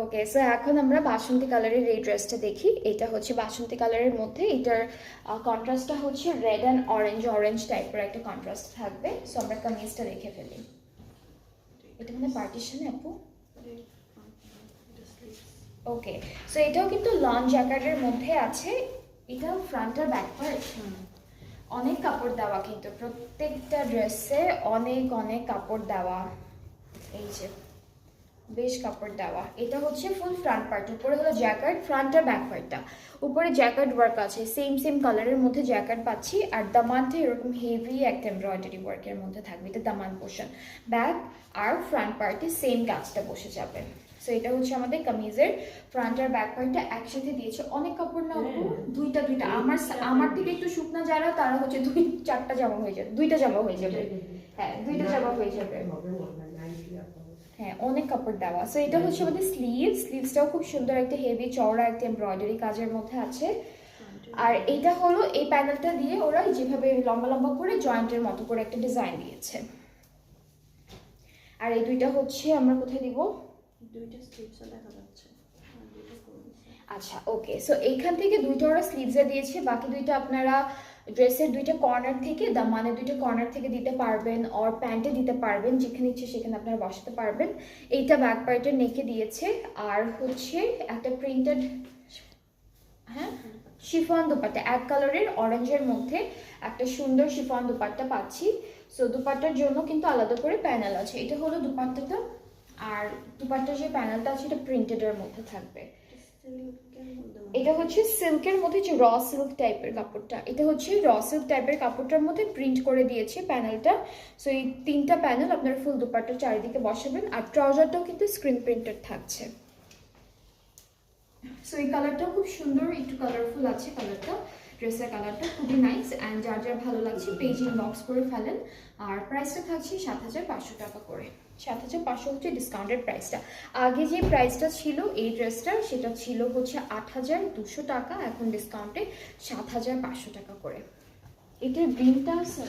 ওকে, so এখন আমরা বাসন্তী কালারের এই ড্রেসটা দেখি। এটা হচ্ছে বাসন্তী কালারের মধ্যে, এটার কন্ট্রাস্টটা হচ্ছে রেড অ্যান্ড অরেঞ্জ, অরেঞ্জ টাইপের একটা কন্ট্রাস্ট থাকবে। সো আমরা কামিজটা দেখে ফেলি। এটা মানে পার্টিশনে আপু। ওকে, সো এটাও কিন্তু লং জ্যাকেটের মধ্যে আছে। এটা ফ্রন্ট আর ব্যাক পার্ট অনেক কাপড় দেওয়া, কিন্তু প্রত্যেকটা ড্রেসে অনেক অনেক কাপড় দেওয়া। এই যে বেশ কাপড় দেওয়া। এটা হচ্ছে ফুল ফ্রন্ট পার্ট, উপরে হলো জ্যাকেট, ফ্রন্ট আর ব্যাক পার্টটা। উপরে জ্যাকেট ওয়ার্ক আছে, সেম সেম কালারের মধ্যে জ্যাকেট পাচ্ছি। আর দামানটা এরকম হেভি একটা এমব্রয়ডারি ওয়ার্কের মধ্যে থাকবে, এটা দামান পোর্শন। ব্যাক আর ফ্রন্ট পার্টে সেম কাজটা বসে যাবে। সো এটা হচ্ছে আমাদের কামিজের ফ্রন্ট আর ব্যাক পার্টটা একসাথে দিয়েছে। অনেক কাপড় না আপু? দুইটা দুইটা। আমার থেকে একটু শুকনা যারা, তারা হচ্ছে 2-4টা জামা হয়ে যাবে, 2টা জামা হয়ে যাবে। হ্যাঁ, 2টা জামা হয়ে যাবে। হ্যাঁ, অনেক কাপড় দেওয়া। সো এটা হচ্ছে আমাদের স্লিভসটাও খুব সুন্দর একটা হেভি চওড়া একটা এমব্রয়ডারি কাজের মধ্যে আছে। আর এটা হলো এই প্যানেলটা দিয়ে ওরা যেভাবে লম্বা লম্বা করে জয়েন্টের মতো করে একটা ডিজাইন দিয়েছে। আর এই দুইটা হচ্ছে আমরা কোথায় দিব? দুইটা স্লিভস দেখা যাচ্ছে। আচ্ছা, ওকে। সো এইখান থেকে দুইটা ওরা স্লিভসে দিয়েছে, বাকি দুইটা আপনারা ড্রেসের দুইটা কর্নার থেকে, দামানের দুইটা কর্নার থেকে দিতে পারবেন, আর প্যান্টে দিতে পারবেন, যেখানে ইচ্ছে সেখানে আপনারা বসাতে পারবেন। এইটা ব্যাক পার্টের নেকে দিয়েছে। আর হচ্ছে একটা প্রিন্টেড, হ্যাঁ, শিফন দুপাট্টা, এক কালারের অরেঞ্জের মধ্যে একটা সুন্দর শিফন দুপাট্টা পাচ্ছি। সো দুপাট্টার জন্য কিন্তু আলাদা করে প্যানেল আছে। এটা হলো দুপাট্টাটা। আর দুপাট্টার যে প্যানেলটা আছে এটা প্রিন্টেডের মধ্যে থাকবে। এটা হচ্ছে সিল্কের মধ্যে, যে র সিল্ক টাইপের কাপড়টা, এটা হচ্ছে র সিল্ক টাইপের কাপড়টার মধ্যে প্রিন্ট করে দিয়েছে প্যানেলটা। সো এই তিনটা প্যানেল আপনারা ফুল দুপাট্টার চারিদিকে বসাবেন। আর ট্রাউজারটাও কিন্তু স্ক্রিন প্রিন্টেড থাকছে। সো এই কালারটাও খুব সুন্দর, একটু কালারফুল আছে কালারটা। ড্রেসের কালারটা খুবই নাইস। অ্যান্ড যার যার ভালো লাগছে পেজ ইনবক্স করে ফেলেন। আর প্রাইসটা থাকছে 7,500 টাকা করে। 7,500 হচ্ছে ডিসকাউন্টেড প্রাইসটা। আগে যে প্রাইসটা ছিল এই ড্রেসটার, সেটা ছিল হচ্ছে 8,200 টাকা, এখন ডিসকাউন্টে 7,500 টাকা করে। এটার গ্রিনটা আছে